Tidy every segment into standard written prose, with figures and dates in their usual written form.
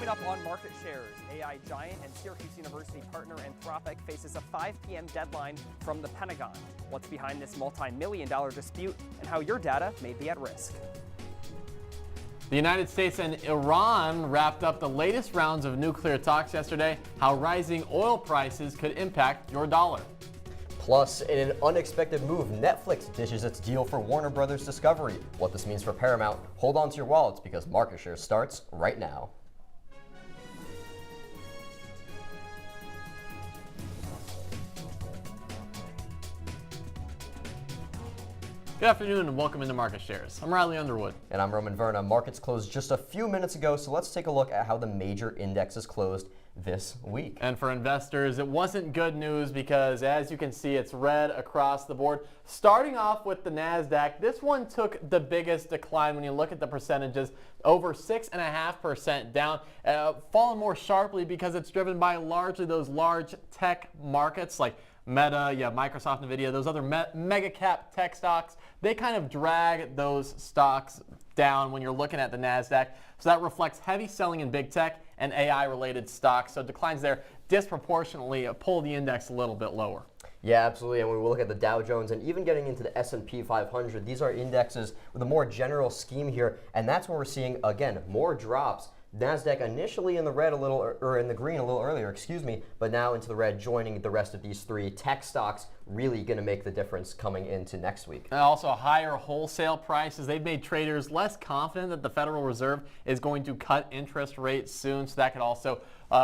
Coming up on market shares, AI giant and Syracuse University partner Anthropic faces a 5 p.m. deadline from the Pentagon. What's behind this multi-million-dollar dispute and how your data may be at risk. The United States and Iran wrapped up the latest rounds of nuclear talks yesterday, how rising oil prices could impact your dollar. Plus, in an unexpected move, Netflix dishes its deal for Warner Brothers Discovery. What this means for Paramount, hold on to your wallets because Market Share starts right now. Good afternoon and welcome into Market Shares. I'm Riley Underwood. And I'm Verna. Markets closed just a few minutes ago, so let's take a look at how the major indexes closed this week. And for investors, it wasn't good news because, as you can see, it's red across the board. Starting off with the NASDAQ, this one took the biggest decline when you look at the percentages, over 6.5% down, fallen more sharply because it's driven by largely those large tech markets like Meta, Microsoft, Nvidia, those other mega cap tech stocks. They kind of drag those stocks down when you're looking at the NASDAQ. So that reflects heavy selling in big tech and AI related stocks. So declines there disproportionately pull the index a little bit lower. Yeah, absolutely. And when we look at the Dow Jones and even getting into the S&P 500, these are indexes with a more general scheme here. And that's where we're seeing, again, more drops. NASDAQ initially in the red a little, or in the green a little earlier, but now into the red, joining the rest of these three tech stocks, really going to make the difference coming into next week. And also higher wholesale prices. They've made traders less confident that the Federal Reserve is going to cut interest rates soon, so that could also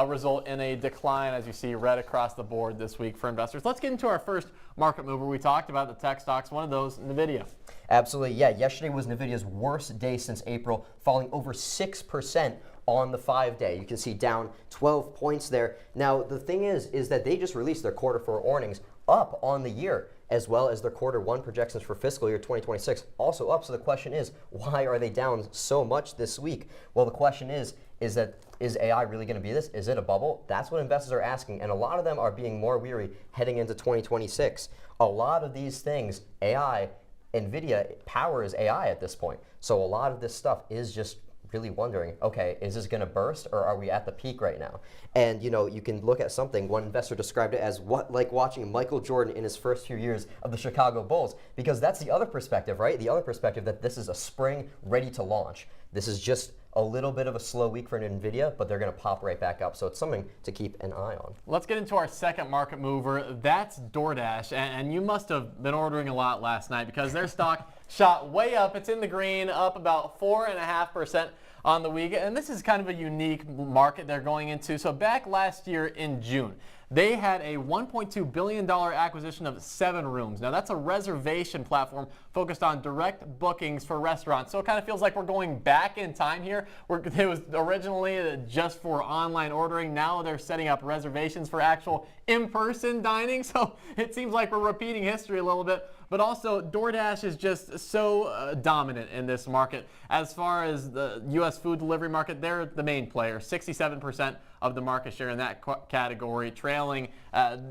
result in a decline, as you see, red across the board this week for investors. Let's get into our first market mover. We talked about the tech stocks, one of those, Nvidia. Absolutely, yeah. Yesterday was Nvidia's worst day since April, falling over 6% on the 5-day. You can see down 12 points there. Now, the thing is that they just released their quarter 4 earnings up on the year, as well as their quarter 1 projections for fiscal year 2026 also up. So the question is, why are they down so much this week? Well, the question is AI really going to be this? Is it a bubble? That's what investors are asking, and a lot of them are being more weary heading into 2026. A lot of these things, AI, Nvidia powers AI at this point. So a lot of this stuff is just really wondering, okay, is this going to burst or are we at the peak right now? And you can look at something, one investor described it as like watching Michael Jordan in his first few years of the Chicago Bulls, because that's the other perspective, right? The other perspective that this is a spring ready to launch. This is just a little bit of a slow week for Nvidia, but they're going to pop right back up. So it's something to keep an eye on. Let's get into our second market mover. That's DoorDash. And you must have been ordering a lot last night because their stock shot way up. It's in the green, up about 4.5% on the week. And this is kind of a unique market they're going into. So back last year in June, they had a $1.2 billion acquisition of 7 rooms. Now, that's a reservation platform focused on direct bookings for restaurants. So it kind of feels like we're going back in time here. It was originally just for online ordering. Now they're setting up reservations for actual in-person dining. So it seems like we're repeating history a little bit. But also, DoorDash is just so dominant in this market. As far as the U.S. food delivery market, they're the main player, 67% of the market share in that category. Trailing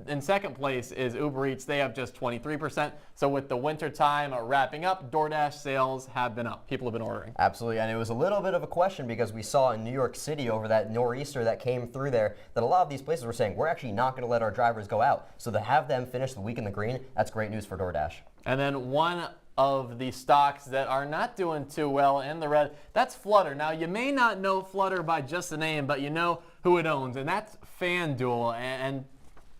in second place is Uber Eats. They have just 23%. So with the winter time wrapping up, DoorDash sales have been up. People have been ordering. Absolutely, and it was a little bit of a question because we saw in New York City over that nor'easter that came through there that a lot of these places were saying, we're actually not going to let our drivers go out. So to have them finish the week in the green, that's great news for DoorDash. And then one of the stocks that are not doing too well in the red, that's Flutter. Now, you may not know Flutter by just the name, but you know who it owns, and that's FanDuel. And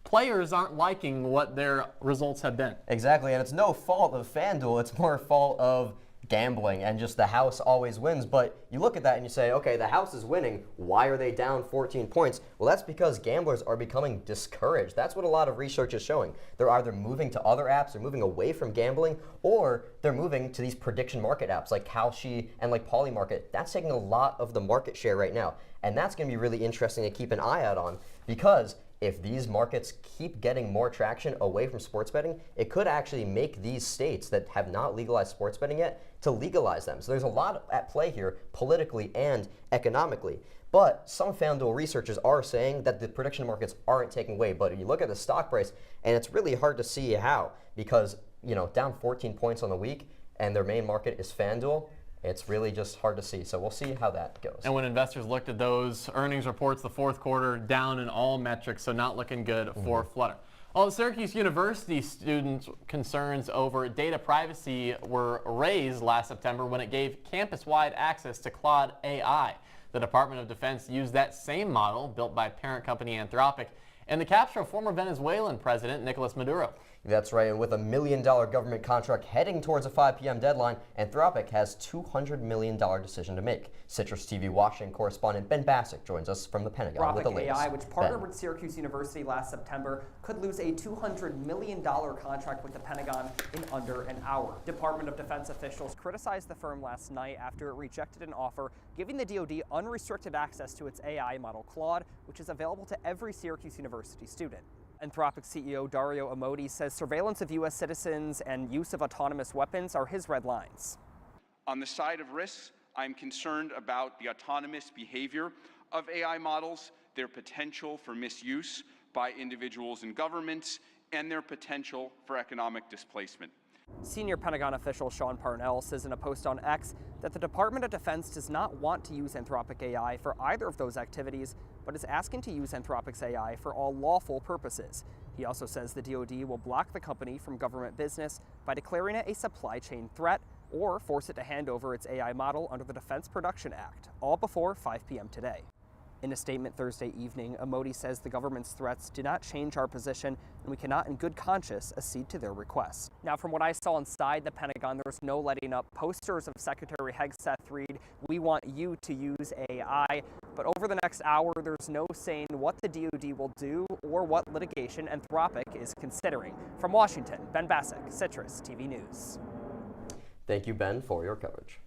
players aren't liking what their results have been. Exactly, and it's no fault of FanDuel. It's more fault of gambling and just the house always wins. But you look at that and you say, okay, the house is winning. Why are they down 14 points? Well, that's because gamblers are becoming discouraged. That's what a lot of research is showing. They're either moving to other apps, they're moving away from gambling, or they're moving to these prediction market apps like Kalshi and like Polymarket. That's taking a lot of the market share right now. And that's going to be really interesting to keep an eye out on, because if these markets keep getting more traction away from sports betting, it could actually make these states that have not legalized sports betting yet to legalize them. So there's a lot at play here politically and economically. But some FanDuel researchers are saying that the prediction markets aren't taking away. But if you look at the stock price, and it's really hard to see how, because down 14 points on the week, and their main market is FanDuel, It's really just hard to see. So we'll see how that goes. And when investors looked at those earnings reports, the fourth quarter down in all metrics, so not looking good for Flutter. Well, Syracuse University students' concerns over data privacy were raised last September when it gave campus-wide access to Claude AI. The Department of Defense used that same model, built by parent company Anthropic, in the capture of former Venezuelan President Nicolas Maduro. That's right, and with $1 million government contract heading towards a 5 p.m. deadline, Anthropic has $200 million decision to make. CitrusTV Washington correspondent Ben Bassick joins us from the Pentagon with the latest. AI, which partnered with Syracuse University last September, could lose a $200 million contract with the Pentagon in under an hour. Department of Defense officials criticized the firm last night after it rejected an offer giving the DoD unrestricted access to its AI model Claude, which is available to every Syracuse University student. Anthropic CEO Dario Amodei says surveillance of U.S. citizens and use of autonomous weapons are his red lines. On the side of risks, I'm concerned about the autonomous behavior of AI models, their potential for misuse by individuals and governments, and their potential for economic displacement. Senior Pentagon official Sean Parnell says in a post on X that the Department of Defense does not want to use Anthropic AI for either of those activities, but is asking to use Anthropic's AI for all lawful purposes. He also says the DoD will block the company from government business by declaring it a supply chain threat or force it to hand over its AI model under the Defense Production Act, all before 5 p.m. today. In a statement Thursday evening, Amodei says the government's threats do not change our position, and we cannot in good conscience accede to their requests. Now, from what I saw inside the Pentagon, there's no letting up. Posters of Secretary Hegseth read, "We want you to use AI." But over the next hour, there's no saying what the DoD will do or what litigation Anthropic is considering. From Washington, Ben Bassick, Citrus TV News. Thank you, Ben, for your coverage.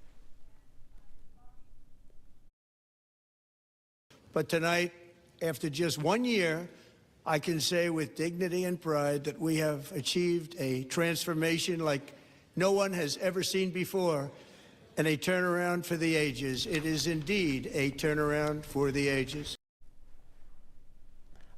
But tonight, after just 1 year, I can say with dignity and pride that we have achieved a transformation like no one has ever seen before, and a turnaround for the ages. It is indeed a turnaround for the ages.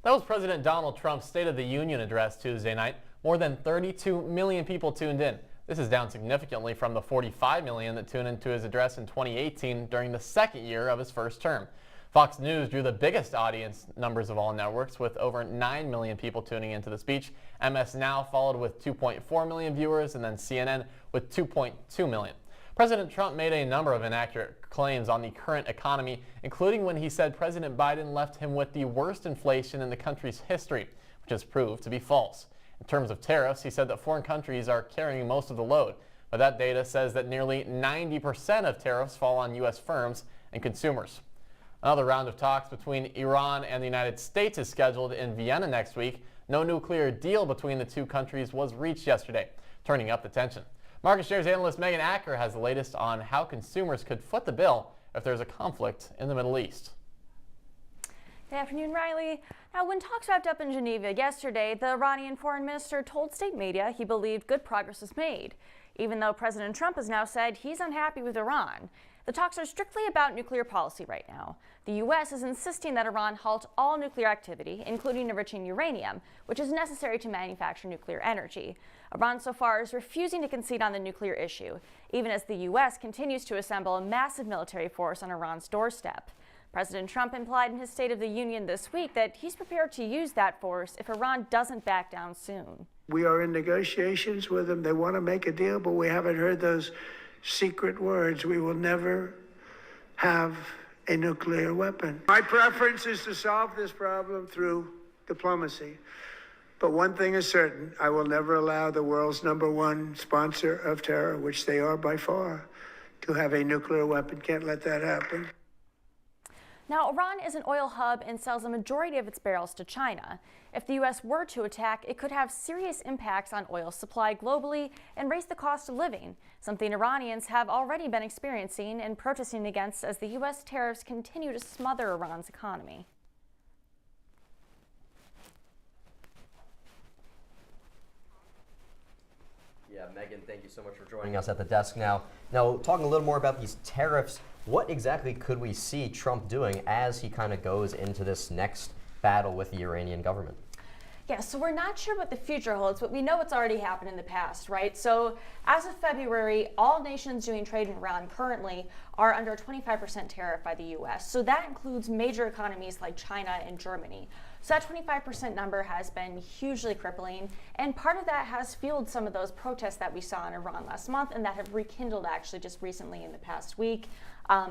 That was President Donald Trump's State of the Union address Tuesday night. More than 32 million people tuned in. This is down significantly from the 45 million that tuned into his address in 2018 during the second year of his first term. Fox News drew the biggest audience numbers of all networks with over 9 million people tuning into the speech. MS Now followed with 2.4 million viewers, and then CNN with 2.2 million. President Trump made a number of inaccurate claims on the current economy, including when he said President Biden left him with the worst inflation in the country's history, which has proved to be false. In terms of tariffs, he said that foreign countries are carrying most of the load, but that data says that nearly 90% of tariffs fall on U.S. firms and consumers. Another round of talks between Iran and the United States is scheduled in Vienna next week. No nuclear deal between the two countries was reached yesterday, turning up the tension. Market shares analyst Megan Acker has the latest on how consumers could foot the bill if there's a conflict in the Middle East. Good afternoon, Riley. Now, when talks wrapped up in Geneva yesterday, the Iranian foreign minister told state media he believed good progress was made, even though President Trump has now said he's unhappy with Iran. The talks are strictly about nuclear policy right now. The U.S. is insisting that Iran halt all nuclear activity, including enriching uranium, which is necessary to manufacture nuclear energy. Iran so far is refusing to concede on the nuclear issue, even as the U.S. continues to assemble a massive military force on Iran's doorstep. President Trump implied in his State of the Union this week that he's prepared to use that force if Iran doesn't back down soon. We are in negotiations with them. They want to make a deal, but we haven't heard those secret words. We will never have a nuclear weapon. My preference is to solve this problem through diplomacy. But one thing is certain, I will never allow the world's #1 sponsor of terror, which they are by far, to have a nuclear weapon. Can't let that happen. Now, Iran is an oil hub and sells a majority of its barrels to China. If the U.S. were to attack, it could have serious impacts on oil supply globally and raise the cost of living, something Iranians have already been experiencing and protesting against as the U.S. tariffs continue to smother Iran's economy. Yeah, Megan, thank you so much for joining us at the desk now. Now, talking a little more about these tariffs, what exactly could we see Trump doing as he kind of goes into this next battle with the Iranian government? Yeah, so we're not sure what the future holds, but we know it's already happened in the past, right? So as of February, all nations doing trade in Iran currently are under a 25% tariff by the US. So that includes major economies like China and Germany. So that 25% number has been hugely crippling, and part of that has fueled some of those protests that we saw in Iran last month and that have rekindled actually just recently in the past week.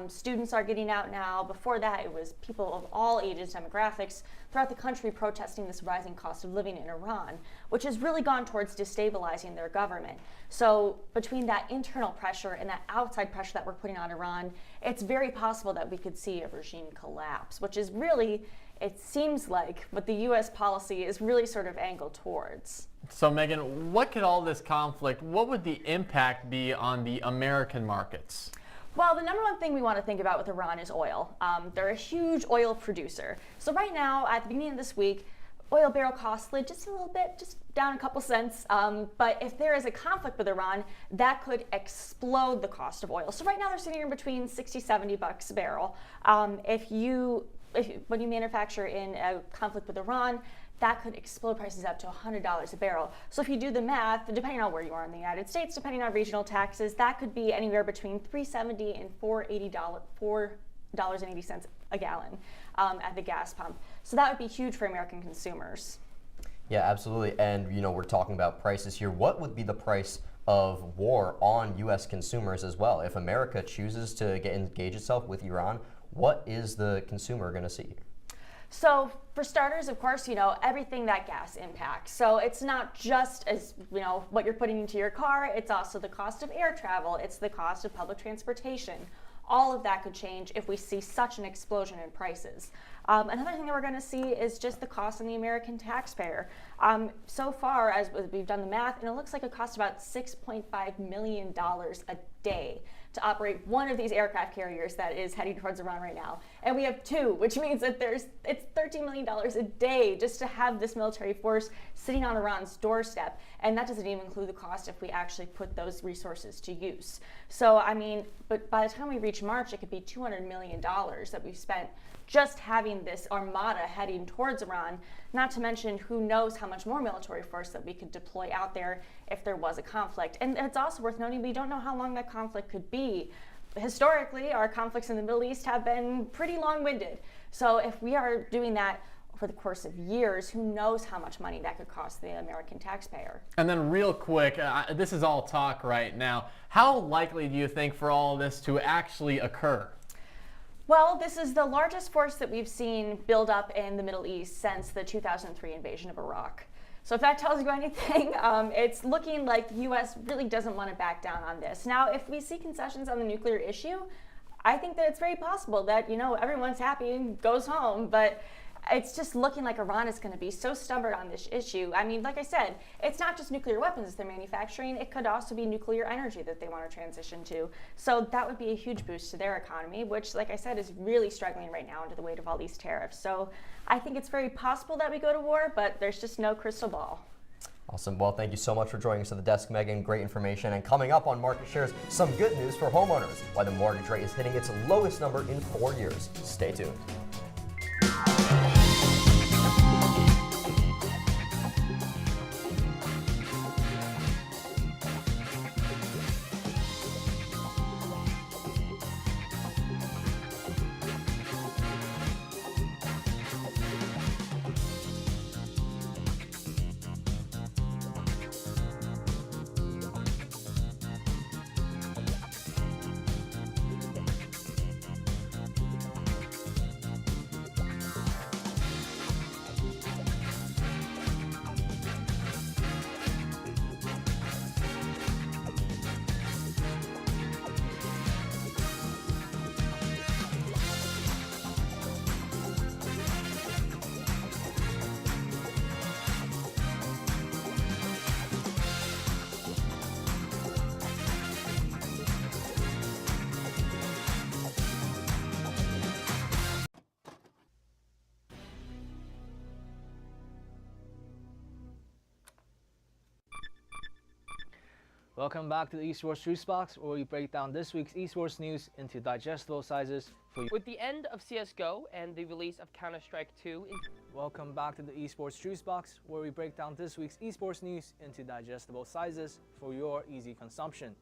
Students are getting out now. Before that, it was people of all ages, demographics throughout the country protesting this rising cost of living in Iran, which has really gone towards destabilizing their government. So between that internal pressure and that outside pressure that we're putting on Iran, it's very possible that we could see a regime collapse, which is really, it seems like, what the U.S. policy is really sort of angled towards. So Megan, what could all this conflict, what would the impact be on the American markets? Well, the number one thing we want to think about with Iran is oil. They're a huge oil producer. So right now, at the beginning of this week, oil barrel cost slid just a little bit, just down a couple cents. But if there is a conflict with Iran, that could explode the cost of oil. So right now they're sitting in between 60, 70 bucks a barrel. When you manufacture in a conflict with Iran, that could explode prices up to $100 a barrel. So if you do the math, depending on where you are in the United States, depending on regional taxes, that could be anywhere between $3.70 and $4.80 a gallon at the gas pump. So that would be huge for American consumers. Yeah, absolutely. And we're talking about prices here. What would be the price of war on U.S. consumers as well? If America chooses to engage itself with Iran, what is the consumer going to see? So for starters, of course, everything that gas impacts. So it's not just as, what you're putting into your car, it's also the cost of air travel, it's the cost of public transportation. All of that could change if we see such an explosion in prices. Another thing that we're going to see is just the cost on the American taxpayer. So far, as we've done the math, and it looks like it costs about $6.5 million a day to operate one of these aircraft carriers that is heading towards Iran right now. And we have two, which means that it's $13 million a day just to have this military force sitting on Iran's doorstep. And that doesn't even include the cost if we actually put those resources to use. So, but by the time we reach March, it could be $200 million that we've spent just having this armada heading towards Iran, not to mention who knows how much more military force that we could deploy out there if there was a conflict. And it's also worth noting we don't know how long that conflict could be. Historically, our conflicts in the Middle East have been pretty long-winded. So if we are doing that for the course of years, who knows how much money that could cost the American taxpayer. And then real quick, this is all talk right now. How likely do you think for all of this to actually occur? Well, this is the largest force that we've seen build up in the Middle East since the 2003 invasion of Iraq. So if that tells you anything, it's looking like the U.S. really doesn't want to back down on this. Now, if we see concessions on the nuclear issue, I think that it's very possible that, everyone's happy and goes home, but it's just looking like Iran is going to be so stubborn on this issue. Like I said, it's not just nuclear weapons they're manufacturing. It could also be nuclear energy that they want to transition to. So that would be a huge boost to their economy, which, like I said, is really struggling right now under the weight of all these tariffs. So I think it's very possible that we go to war, but there's just no crystal ball. Awesome. Well, thank you so much for joining us at the desk, Megan. Great information. And coming up on Market Shares, some good news for homeowners. Why the mortgage rate is hitting its lowest number in 4 years. Stay tuned. Welcome back to the Esports Juice Box, where we break down this week's esports news into digestible sizes for you. With the end of CSGO and the release of Counter-Strike 2, Welcome back to the Esports Juice Box, where we break down this week's esports news into digestible sizes for your easy consumption.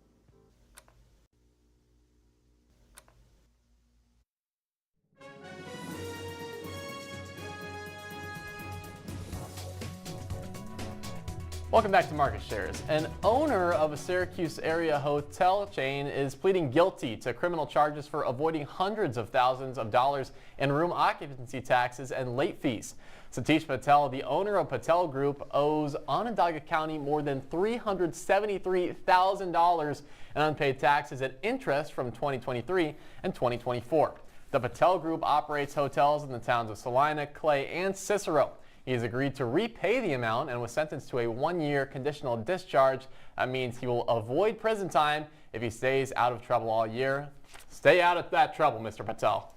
Welcome back to Market Shares. An owner of a Syracuse area hotel chain is pleading guilty to criminal charges for avoiding hundreds of thousands of dollars in room occupancy taxes and late fees. Satish Patel, the owner of Patel Group, owes Onondaga County more than $373,000 in unpaid taxes and interest from 2023 and 2024. The Patel Group operates hotels in the towns of Salina, Clay, and Cicero. He has agreed to repay the amount and was sentenced to a 1-year conditional discharge. That means he will avoid prison time if he stays out of trouble all year. Stay out of that trouble, Mr. Patel.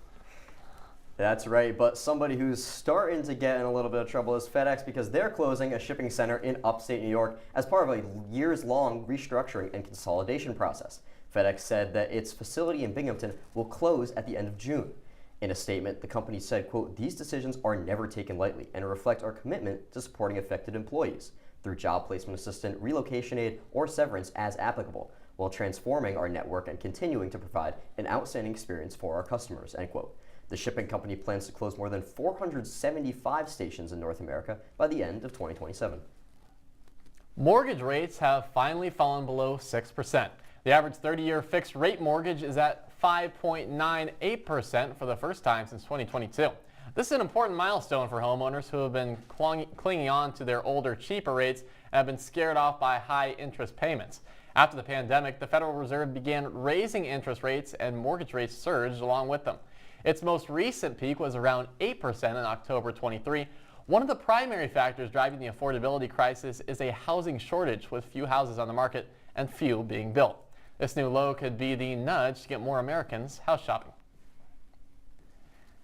That's right, but somebody who's starting to get in a little bit of trouble is FedEx, because they're closing a shipping center in upstate New York as part of a years-long restructuring and consolidation process. FedEx said that its facility in Binghamton will close at the end of June. In a statement, the company said, quote, "These decisions are never taken lightly and reflect our commitment to supporting affected employees through job placement assistance, relocation aid, or severance as applicable, while transforming our network and continuing to provide an outstanding experience for our customers," end quote. The shipping company plans to close more than 475 stations in North America by the end of 2027. Mortgage rates have finally fallen below 6%. The average 30-year fixed rate mortgage is at 5.98% for the first time since 2022. This is an important milestone for homeowners who have been clinging on to their older, cheaper rates and have been scared off by high interest payments. After the pandemic, the Federal Reserve began raising interest rates and mortgage rates surged along with them. Its most recent peak was around 8% in October 23. One of the primary factors driving the affordability crisis is a housing shortage, with few houses on the market and few being built. This new low could be the nudge to get more Americans house shopping.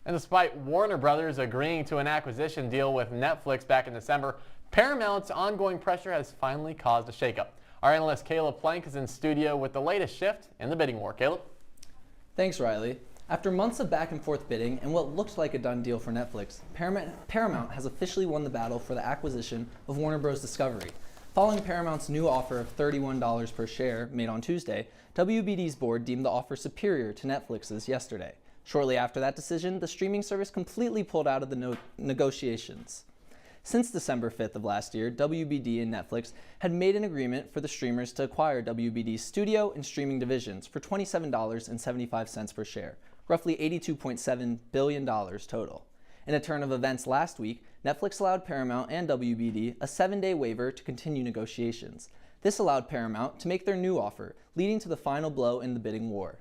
And despite Warner Brothers agreeing to an acquisition deal with Netflix back in December, Paramount's ongoing pressure has finally caused a shakeup. Our analyst Caleb Plank is in studio with the latest shift in the bidding war. Caleb? Thanks, Riley. After months of back and forth bidding and what looked like a done deal for Netflix, Paramount has officially won the battle for the acquisition of Warner Bros. Discovery. Following Paramount's new offer of $31 per share made on Tuesday, WBD's board deemed the offer superior to Netflix's yesterday. Shortly after that decision, the streaming service completely pulled out of the negotiations. Since December 5th of last year, WBD and Netflix had made an agreement for the streamers to acquire WBD's studio and streaming divisions for $27.75 per share, roughly $82.7 billion total. In a turn of events last week, Netflix allowed Paramount and WBD a 7-day waiver to continue negotiations. This allowed Paramount to make their new offer, leading to the final blow in the bidding war.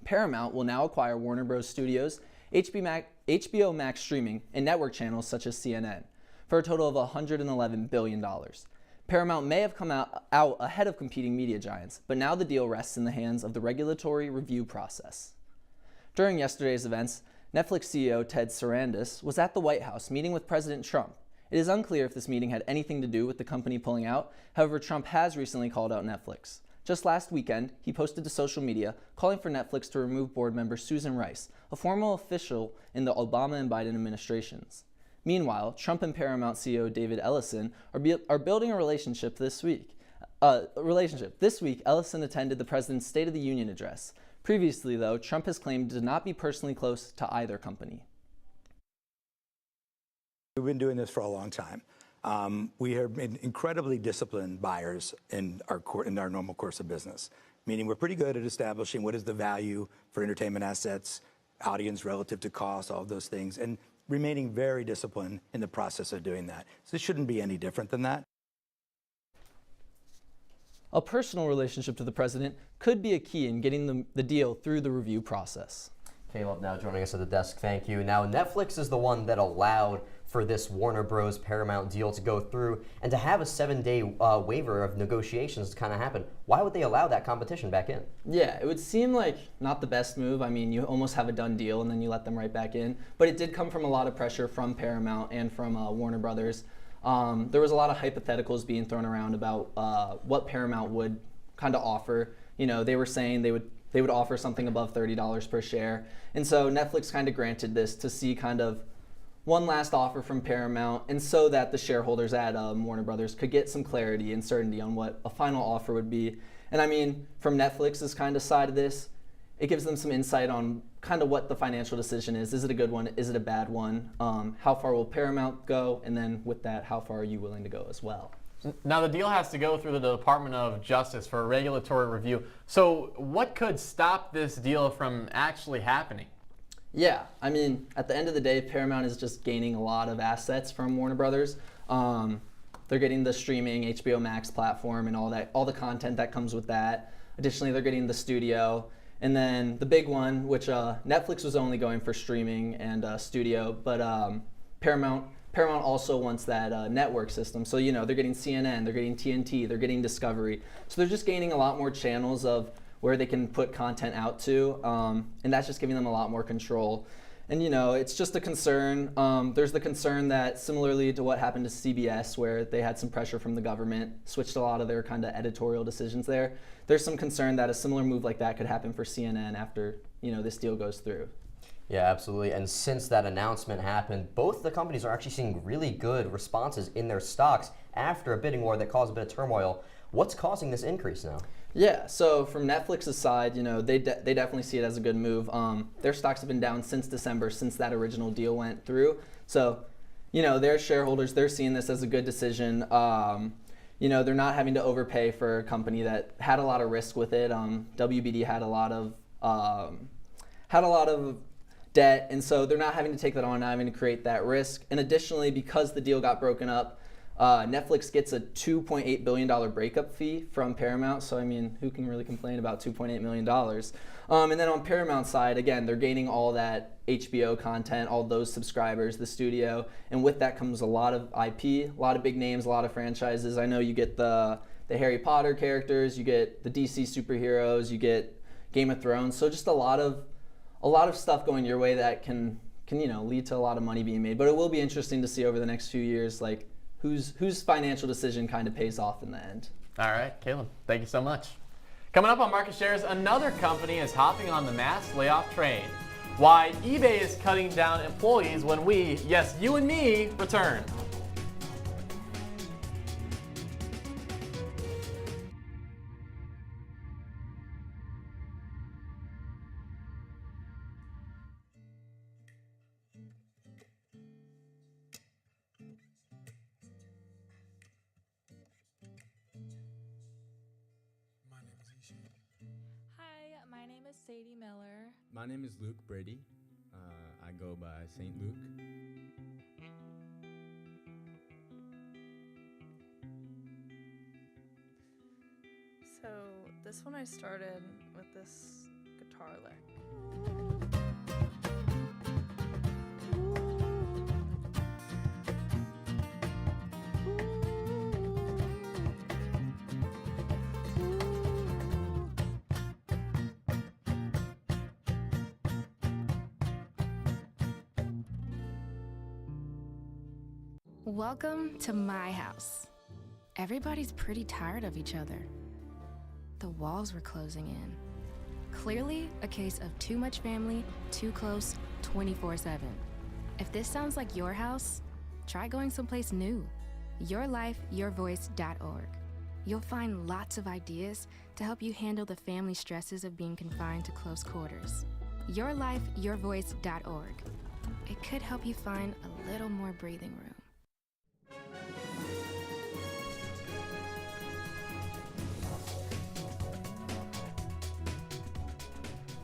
Paramount will now acquire Warner Bros. Studios, HBO Max streaming, and network channels such as CNN, for a total of $111 billion. Paramount may have come out ahead of competing media giants, but now the deal rests in the hands of the regulatory review process. During yesterday's events, Netflix CEO Ted Sarandos was at the White House meeting with President Trump. It is unclear if this meeting had anything to do with the company pulling out. However, Trump has recently called out Netflix. Just last weekend, he posted to social media calling for Netflix to remove board member Susan Rice, a former official in the Obama and Biden administrations. Meanwhile, Trump and Paramount CEO David Ellison are building a relationship this week. This week, Ellison attended the president's State of the Union address. Previously, though, Trump has claimed to not be personally close to either company. We've been doing this for a long time. We have been incredibly disciplined buyers in our normal course of business, meaning we're pretty good at establishing what is the value for entertainment assets, audience relative to cost, all of those things, and remaining very disciplined in the process of doing that. So this shouldn't be any different than that. A personal relationship to the president could be a key in getting the deal through the review process. Caleb now joining us at the desk. Thank you. Now, Netflix is the one that allowed for this Warner Bros. Paramount deal to go through and to have a 7-day waiver of negotiations to kind of happen. Why would they allow that competition back in? Yeah, it would seem like not the best move. I mean, you almost have a done deal and then you let them right back in. But it did come from a lot of pressure from Paramount and from Warner Brothers. There was a lot of hypotheticals being thrown around about what Paramount would kind of offer. You know, they were saying they would offer something above $30 per share. And so Netflix kind of granted this to see kind of one last offer from Paramount, and so that the shareholders at Warner Brothers could get some clarity and certainty on what a final offer would be. And I mean, from Netflix's kind of side of this, it gives them some insight on kind of what the financial decision is. Is it a good one? Is it a bad one? How far will Paramount go? And then with that, how far are you willing to go as well? Now, the deal has to go through the Department of Justice for a regulatory review. So what could stop this deal from actually happening? Yeah, I mean, at the end of the day, Paramount is just gaining a lot of assets from Warner Brothers. They're getting the streaming HBO Max platform and all the content that comes with that. Additionally, they're getting the studio. And then the big one, which Netflix was only going for streaming and studio, but Paramount also wants that network system. So, you know, they're getting CNN, they're getting TNT, they're getting Discovery. So they're just gaining a lot more channels of where they can put content out to, and that's just giving them a lot more control. And, you know, it's just a concern. There's the concern that similarly to what happened to CBS, where they had some pressure from the government, switched a lot of their kind of editorial decisions there. There's some concern that a similar move like that could happen for CNN after, you know, this deal goes through. Yeah, absolutely. And since that announcement happened, both the companies are actually seeing really good responses in their stocks after a bidding war that caused a bit of turmoil. What's causing this increase now? Yeah, so from Netflix's side, you know, they definitely see it as a good move. Their stocks have been down since December, since that original deal went through. So, you know, their shareholders, they're seeing this as a good decision. You know, they're not having to overpay for a company that had a lot of risk with it. WBD had a lot of debt, and so they're not having to take that on, not having to create that risk. And additionally, because the deal got broken up, Netflix gets a $2.8 billion breakup fee from Paramount. So, I mean, who can really complain about $2.8 million? And then on Paramount's side, again, they're gaining all that HBO content, all those subscribers, the studio. And with that comes a lot of IP, a lot of big names, a lot of franchises. I know you get the Harry Potter characters, you get the DC superheroes, you get Game of Thrones. So just a lot of stuff going your way that can you know, lead to a lot of money being made. But it will be interesting to see over the next few years, like, whose financial decision kind of pays off in the end. All right, Caleb, thank you so much. Coming up on Market Shares, another company is hopping on the mass layoff train. Why eBay is cutting down employees when we, yes, you and me, return. My name is Sadie Miller. My name is Luke Brady. I go by St. Luke. So this one I started with this guitar lick. Welcome to my house. Everybody's pretty tired of each other. The walls were closing in. Clearly a case of too much family, too close, 24/7. If this sounds like your house, try going someplace new. YourLifeYourVoice.org. You'll find lots of ideas to help you handle the family stresses of being confined to close quarters. YourLifeYourVoice.org. It could help you find a little more breathing room.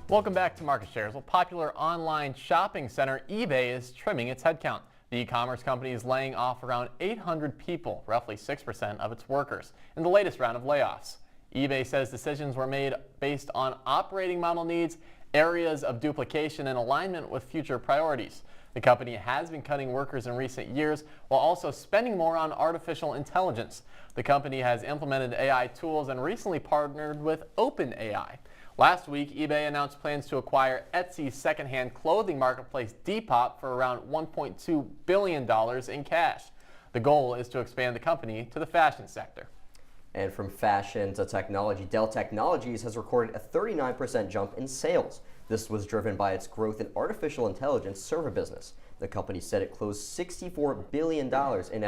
Welcome back to Market Shares. Well, popular online shopping center eBay is trimming its headcount. The e-commerce company is laying off around 800 people, roughly 6% of its workers, in the latest round of layoffs. eBay says decisions were made based on operating model needs, areas of duplication, and alignment with future priorities. The company has been cutting workers in recent years while also spending more on artificial intelligence. The company has implemented AI tools and recently partnered with OpenAI. Last week, eBay announced plans to acquire Etsy's secondhand clothing marketplace Depop for around $1.2 billion in cash. The goal is to expand the company to the fashion sector. And from fashion to technology, Dell Technologies has recorded a 39% jump in sales. This was driven by its growth in artificial intelligence server business. The company said it closed $64 billion in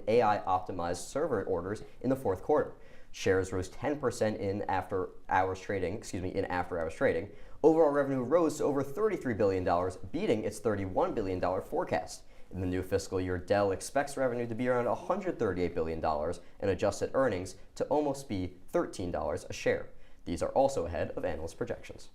AI-optimized server orders in the fourth quarter. Shares rose 10% in after-hours trading. Overall revenue rose to over $33 billion, beating its $31 billion forecast. In the new fiscal year, Dell expects revenue to be around $138 billion and adjusted earnings to almost be $13 a share. These are also ahead of analyst projections.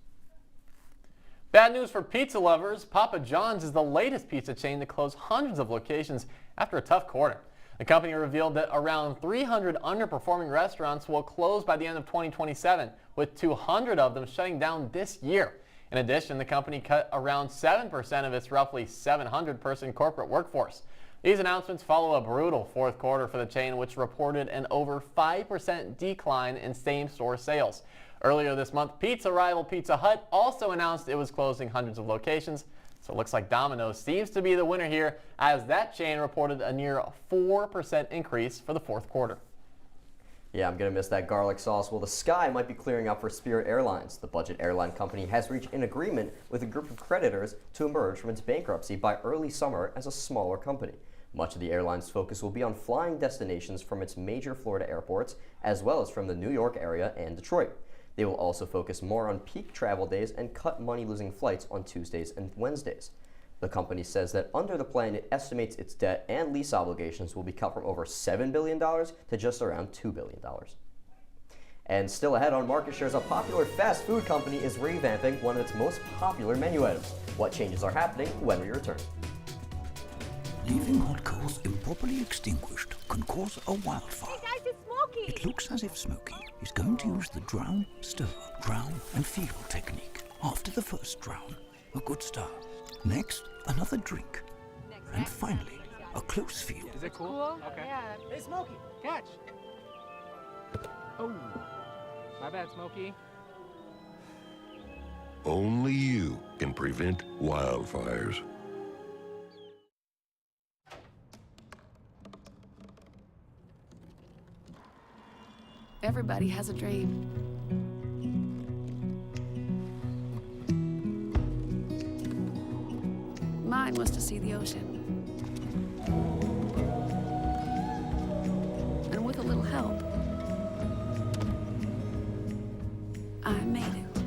Bad news for pizza lovers. Papa John's is the latest pizza chain to close hundreds of locations after a tough quarter. The company revealed that around 300 underperforming restaurants will close by the end of 2027, with 200 of them shutting down this year. In addition, the company cut around 7% of its roughly 700-person corporate workforce. These announcements follow a brutal fourth quarter for the chain, which reported an over 5% decline in same-store sales. Earlier this month, pizza rival Pizza Hut also announced it was closing hundreds of locations. So it looks like Domino's seems to be the winner here, as that chain reported a near 4% increase for the fourth quarter. Yeah, I'm going to miss that garlic sauce. Well, the sky might be clearing up for Spirit Airlines. The budget airline company has reached an agreement with a group of creditors to emerge from its bankruptcy by early summer as a smaller company. Much of the airline's focus will be on flying destinations from its major Florida airports, as well as from the New York area and Detroit. They will also focus more on peak travel days and cut money-losing flights on Tuesdays and Wednesdays. The company says that under the plan, it estimates its debt and lease obligations will be cut from over $7 billion to just around $2 billion. And still ahead on market shares, a popular fast food company is revamping one of its most popular menu items. What changes are happening when we return? Leaving hot coals improperly extinguished can cause a wildfire. Hey guys, it's Smokey! It looks as if Smokey is going to use the drown, stir, drown and feel technique. After the first drown, a good start. Next, another drink. And finally, a close feel. Is it cool? Okay. Yeah. Hey, Smokey, catch! Oh, my bad, Smokey. Only you can prevent wildfires. Everybody has a dream. Mine was to see the ocean. And with a little help, I made it.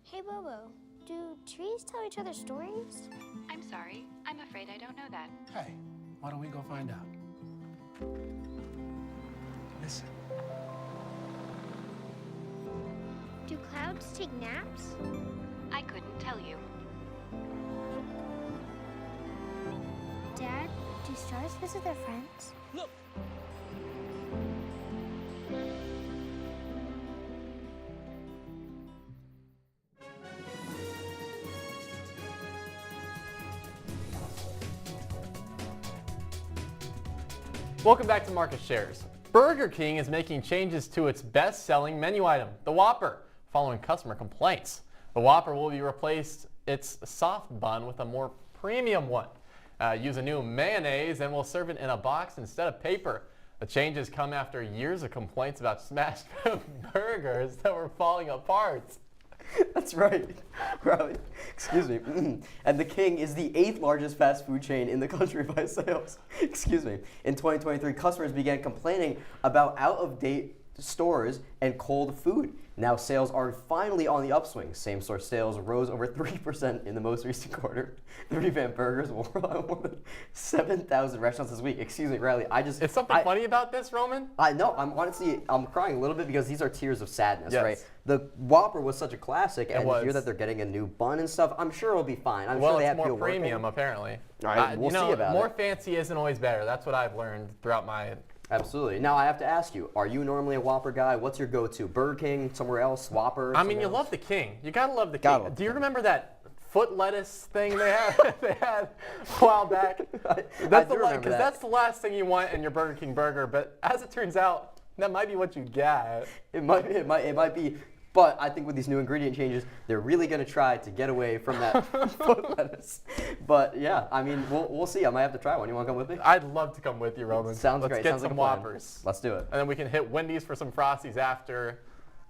Hey Bobo, do trees tell each other stories? I'm sorry. I'm afraid I don't know that. Hey, why don't we go find out? Listen. Do clouds take naps? I couldn't tell you. Dad, do stars visit their friends? Look! Welcome back to Market Shares. Burger King is making changes to its best-selling menu item, the Whopper, following customer complaints. The Whopper will be replaced its soft bun with a more premium one. Use a new mayonnaise and will serve it in a box instead of paper. The changes come after years of complaints about smashed burgers that were falling apart. That's right. Excuse me. And the King is the 8th largest fast food chain in the country by sales. Excuse me. In 2023, customers began complaining about out-of-date stores and cold food. Now sales are finally on the upswing. Same-store sales rose over 3% in the most recent quarter. The revamped burgers will run on more than 7,000 restaurants this week. Excuse me, Riley. Is something funny about this, Roman? I know. I'm crying a little bit because these are tears of sadness, yes. right? The Whopper was such a classic, and to hear that they're getting a new bun and stuff, I'm sure it'll be fine. I'm sure they have more people premium, apparently. All right, we'll see about more it. fancy isn't always better. That's what I've learned throughout my... Absolutely. Now I have to ask you, are you normally a Whopper guy? What's your go-to? Burger King, somewhere else, Whopper? I mean, you love the King. You gotta love the King. Do you remember that foot lettuce thing they had a while back? That's the last thing you want in your Burger King burger. But as it turns out, that might be what you get. It might be. But I think with these new ingredient changes, they're really going to try to get away from that foot lettuce. But yeah, I mean, we'll see. I might have to try one. You want to come with me? I'd love to come with you, Roman. Sounds great. Let's get Sounds some like a plan. Whoppers. Let's do it. And then we can hit Wendy's for some Frosties after.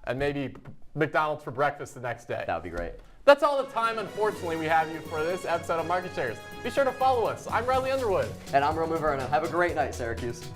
and maybe McDonald's for breakfast the next day. That would be great. That's all the time, unfortunately, we have you for this episode of Market Shares. Be sure to follow us. I'm Riley Underwood. And I'm Roman Verna. Have a great night, Syracuse.